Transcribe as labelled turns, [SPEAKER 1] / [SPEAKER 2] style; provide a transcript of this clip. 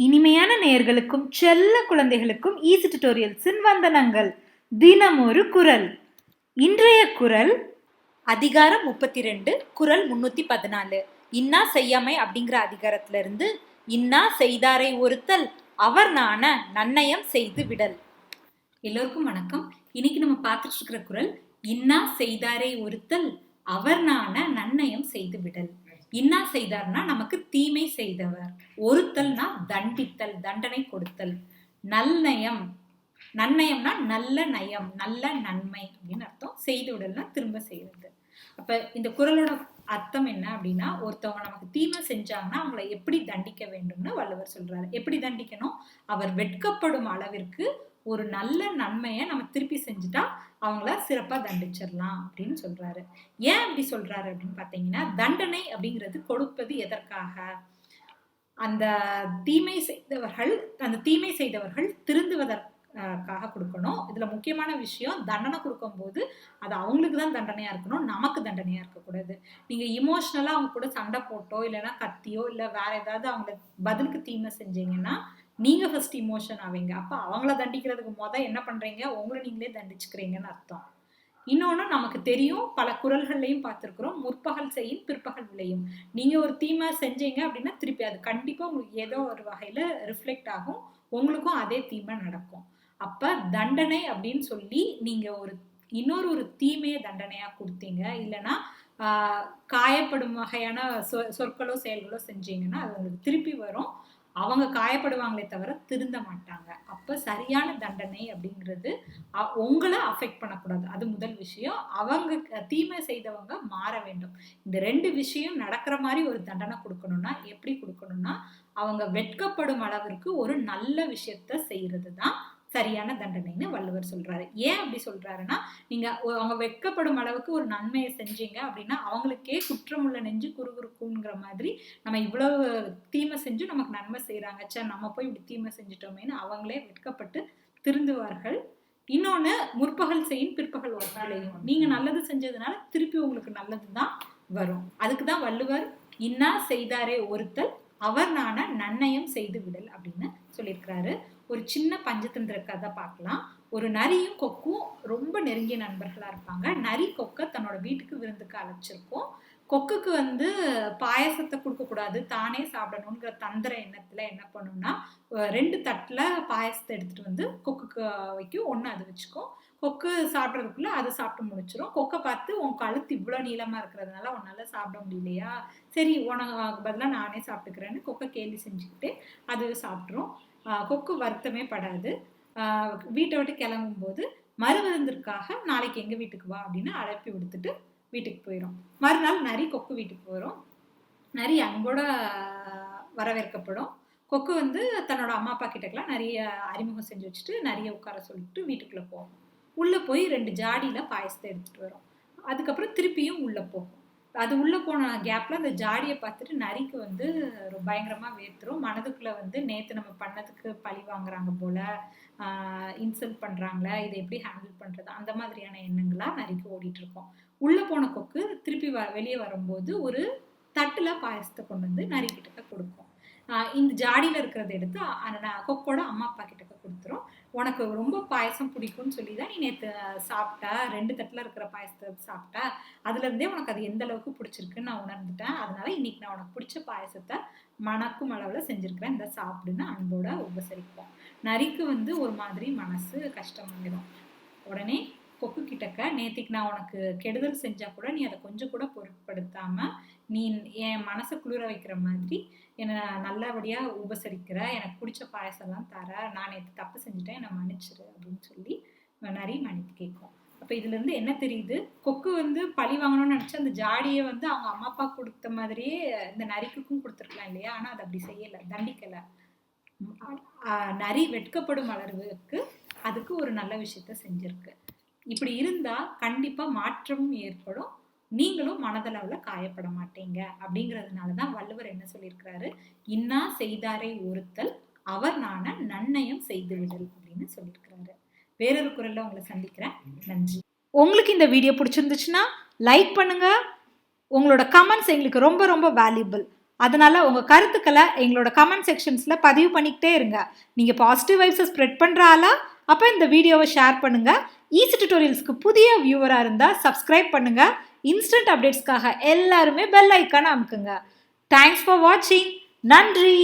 [SPEAKER 1] இனிமையான நேயர்களுக்கும் செல்ல குழந்தைகளுக்கும் ஈஸி டியூட்டோரியல்ஸின் வந்தனங்கள். தினம் ஒரு குறள். இன்றைய குறள் அதிகாரம் 32, குறள் 314. இன்னா செய்யாமை அப்படிங்கிற அதிகாரத்துல இருந்து இன்னா செய்தாரை ஒருத்தல் அவர் நாண நன்னயம் செய்து விடல். எல்லோருக்கும் வணக்கம். இன்னைக்கு நம்ம பார்த்துட்டு இருக்கிற குறள் இன்னா செய்தாரை ஒருத்தல் அவர் நாண நன்னயம் செய்து விடல். இன்னா செய்தார்னா நமக்கு தீமை செய்தவர், ஒருத்தல்னா தண்டித்தல், தண்டனை கொடுத்தல். நல்நயம், நன்னயம்னா நல்ல நயம், நல்ல நன்மை அப்படின்னு அர்த்தம். செய்து விடல்னா திரும்ப செய்யறது. அப்ப இந்த குறளோட அர்த்தம் என்ன அப்படின்னா, ஒருத்தவங்க நமக்கு தீமை செஞ்சாங்கன்னா அவங்கள எப்படி தண்டிக்க வேண்டும்னு வள்ளுவர் சொல்றாரு. எப்படி தண்டிக்கணும்? அவர் வெட்கப்படும் அளவிற்கு ஒரு நல்ல நன்மையை நம்ம திருப்பி செஞ்சுட்டா அவங்கள சிறப்பா தண்டிச்சிடலாம் அப்படின்னு சொல்றாரு. ஏன் அப்படி சொல்றாரு அப்படின்னு பாத்தீங்கன்னா, தண்டனை அப்படிங்கிறது கொடுப்பது எதற்காக? அந்த தீமை செய்தவர்கள் திருந்துவதற்காக கொடுக்கணும். இதுல முக்கியமான விஷயம், தண்டனை கொடுக்கும் போது அது அவங்களுக்கு தான் தண்டனையா இருக்கணும், நமக்கு தண்டனையா இருக்கக்கூடாது. நீங்க இமோஷனலா அவங்க கூட சண்டை போட்டோ இல்லைன்னா கத்தியோ இல்ல வேற ஏதாவது அவங்க பதிலுக்கு தீமை செஞ்சீங்கன்னா நீங்க ஃபர்ஸ்ட் இமோஷன் ஆவீங்க. அப்ப அவங்கள தண்டிக்கிறதுக்கு என்ன பண்றீங்க? உங்களை நீங்களே தண்டிச்சுக்கிறீங்கன்னு அர்த்தம். இன்னொன்னு நமக்கு தெரியும், பல குறள்கள்லையும் பார்த்திருக்கிறோம், முற்பகல் செய்யும் பிற்பகல் விளையும். நீங்க ஒரு தீமை செஞ்சீங்க அப்படின்னா திருப்பி அது கண்டிப்பா உங்களுக்கு ஏதோ ஒரு வகையில ரிஃப்ளெக்ட் ஆகும், உங்களுக்கும் அதே தீமை நடக்கும். அப்ப தண்டனை அப்படின்னு சொல்லி நீங்க இன்னொரு தீமையை தண்டனையா கொடுத்தீங்க, இல்லைன்னா காயப்படும் வகையான சொற்களோ செயல்களோ செஞ்சீங்கன்னா அது உங்களுக்கு திருப்பி வரும். அவங்க காயப்படுவாங்களே தவிர திருந்த மாட்டாங்க. அப்ப சரியான தண்டனை அப்படிங்கிறது உங்களை அஃபெக்ட் பண்ணக்கூடாது. அது முதல் விஷயம். அவங்க தீமை செய்தவங்க மாற வேண்டும். இந்த 2 விஷயம் நடக்கிற மாதிரி ஒரு தண்டனை கொடுக்கணும்னா எப்படி கொடுக்கணும்னா, அவங்க வெட்கப்படும் அளவிற்கு ஒரு நல்ல விஷயத்த செய்யறது தான் சரியான தண்டனைன்னு வள்ளுவர் சொல்றாரு. ஏன் அப்படி சொல்றாருன்னா, நீங்க அவங்க வெட்கப்படும் அளவுக்கு ஒரு நன்மையை செஞ்சீங்க அப்படின்னா அவங்களுக்கே குற்றமுள்ள நெஞ்சு குறுகுறுக்குங்கிற மாதிரி, நம்ம இவ்வளவு தீமை செஞ்சு நமக்கு நன்மை செய்யறாங்க, நம்ம போய் இப்படி தீமை செஞ்சுட்டோமேன்னு அவங்களே வெட்கப்பட்டு திருந்துவார்கள். இன்னொன்னு, முற்பகல் செய்யும் பிற்பகல் விளையும். நீங்க நல்லது செஞ்சதுனால திருப்பி உங்களுக்கு நல்லதுதான் வரும். அதுக்குதான் வள்ளுவர் இன்னா செய்தாரே ஒருத்தல் அவர் நாண நன்னயம் செய்து விடல் அப்படின்னு சொல்லியிருக்கிறாரு. ஒரு சின்ன பஞ்சதந்திர கதை பார்க்கலாம். ஒரு நரியும் கொக்கும் ரொம்ப நெருங்கிய நண்பர்களா இருப்பாங்க. நரி கொக்க தன்னோட வீட்டுக்கு விருந்துக்கு அழைச்சிருக்கும். கொக்குக்கு பாயசத்தை கொடுக்க கூடாது, தானே சாப்பிடணுங்கிற தந்திர எண்ணத்துல என்ன பண்ணும்னா, 2 தட்டுல பாயசத்தை எடுத்துட்டு கொக்குக்கு வைக்கும். ஒண்ணு அது வச்சுக்கும். கொக்கு சாப்பிட்றதுக்குள்ள அது சாப்பிட்டு முடிச்சிடும். கொக்கை பார்த்து, உன் கழுத்து இவ்வளவு நீளமா இருக்கிறதுனால உன்னால சாப்பிட முடியலையா, சரி உனக்கு பதிலாக நானே சாப்பிட்டுக்கிறேன்னு கொக்கை கேலி செஞ்சுக்கிட்டு அது சாப்பிட்ரும். கொக்கு வருத்தமே படாது. வீட்டை விட்டு கிளம்பும் போது மறுவிருந்திற்காக நாளைக்கு எங்க வீட்டுக்கு வா அப்படின்னு அழைப்பி விடுத்துட்டு வீட்டுக்கு போயிடும். மறுநாள் நரி கொக்கு வீட்டுக்கு போயிடும். நரி அன்போட வரவேற்கப்படும். கொக்கு தன்னோட அம்மா அப்பா கிட்டக்கெல்லாம் நிறைய அறிமுகம் செஞ்சு வச்சுட்டு நிறைய உட்கார சொல்லிட்டு வீட்டுக்குள்ள போகும். உள்ள போய் 2 ஜாடியில பாயசத்தை எடுத்துட்டு வரும். அதுக்கப்புறம் திருப்பியும் உள்ள போகும். அது உள்ள போன கேப்ல அந்த ஜாடியை பார்த்துட்டு நரிக்கு பயங்கரமா வேர்த்துரும். மனதுக்குள்ள நேத்து நம்ம பண்ணதுக்கு பழி வாங்குறாங்க போல, இன்சல்ட் பண்றாங்களே, இதை எப்படி ஹேண்டில் பண்றது, அந்த மாதிரியான எண்ணங்களா நரிக்கு ஓடிட்டு இருக்கும். உள்ள போன கொக்கு திருப்பி வெளியே வரும்போது ஒரு தட்டுல பாயசத்தை கொண்டு நரி கிட்ட கொடுக்கும். இந்த ஜாடியில இருக்கிறத எடுத்து கொக்கோட அம்மா அப்பா கிட்ட கொடுத்துரும். உனக்கு ரொம்ப பாயசம் பிடிக்கும்னு சொல்லிதான் நீ நேற்று சாப்பிட்ட, 2 தட்டுல இருக்கிற பாயசத்தை சாப்பிட்ட, அதுல இருந்தே உனக்கு அது எந்த அளவுக்கு பிடிச்சிருக்குன்னு நான் உணர்ந்துட்டேன். அதனால இன்னைக்கு நான் உனக்கு பிடிச்ச பாயசத்தை மணக்கும் அளவுல செஞ்சிருக்கிறேன், இந்த சாப்பிடுன்னு அன்போட உபசரிப்போம். நரிக்கு ஒரு மாதிரி மனசு கஷ்டமாயிடும். உடனே கொக்கு கிட்டக்க, நேத்திக்கு நான் உனக்கு கெடுதல் செஞ்சா கூட நீ அதை கொஞ்சம் கூட பொருட்படுத்தாம நீ என் மனசை குளிர வைக்கிற மாதிரி என்னை நல்லபடியா உபசரிக்கிற, எனக்கு பிடிச்ச பாயசம்லாம் தர, நான் நேற்று தப்பு செஞ்சுட்டேன், என்னை மன்னிச்சிரு அப்படின்னு சொல்லி நரி மன்னிப்பு கேட்கும். அப்ப இதுல இருந்து என்ன தெரியுது? கொக்கு பழி வாங்கணும்னு நினைச்சு அந்த ஜாடியை அவங்க அம்மா அப்பா கொடுத்த மாதிரியே இந்த நரிக்கும் கொடுத்துருக்கலாம் இல்லையா? ஆனா அது அப்படி செய்யல, தண்டிக்கல. நரி வெட்கப்படும் அளவுக்கு அதுக்கு ஒரு நல்ல விஷயத்த செஞ்சிருக்கு. இப்படி இருந்தா கண்டிப்பா மாற்றமும் ஏற்படும், நீங்களும் மனதளவுல காயப்பட மாட்டீங்க. அப்படிங்கிறதுனாலதான் வள்ளுவர் என்ன சொல்லியிருக்கிறாரு, இன்னா செய்தாரை ஒருத்தல் அவர் நாண நன்னயம் செய்து விடல் அப்படின்னு சொல்லியிருக்கிறாரு. வேறொரு குறள்ல உங்களை சந்திக்கிறேன். நன்றி. உங்களுக்கு இந்த வீடியோ பிடிச்சிருந்துச்சுன்னா லைக் பண்ணுங்க. உங்களோட கமெண்ட்ஸ் எங்களுக்கு ரொம்ப ரொம்ப வேல்யூபிள். அதனால உங்க கருத்துக்களை எங்களோட கமெண்ட் செக்ஷன்ஸ்ல பதிவு பண்ணிக்கிட்டே இருங்க. நீங்க பாசிட்டிவ் வைப்ஸை ஸ்ப்ரெட் பண்ற ஆளா? அப்ப இந்த வீடியோவை ஷேர் பண்ணுங்க. ஈஸி டியூட்டோரியல்ஸ்க்கு புதிய வியூவரா இருந்தா சப்ஸ்கிரைப் பண்ணுங்க. இன்ஸ்டன்ட் அப்டேட்ஸ்க்காக எல்லாருமே பெல் ஐக்கான அமுக்குங்க. தேங்க்ஸ் ஃபார் வாட்சிங். நன்றி.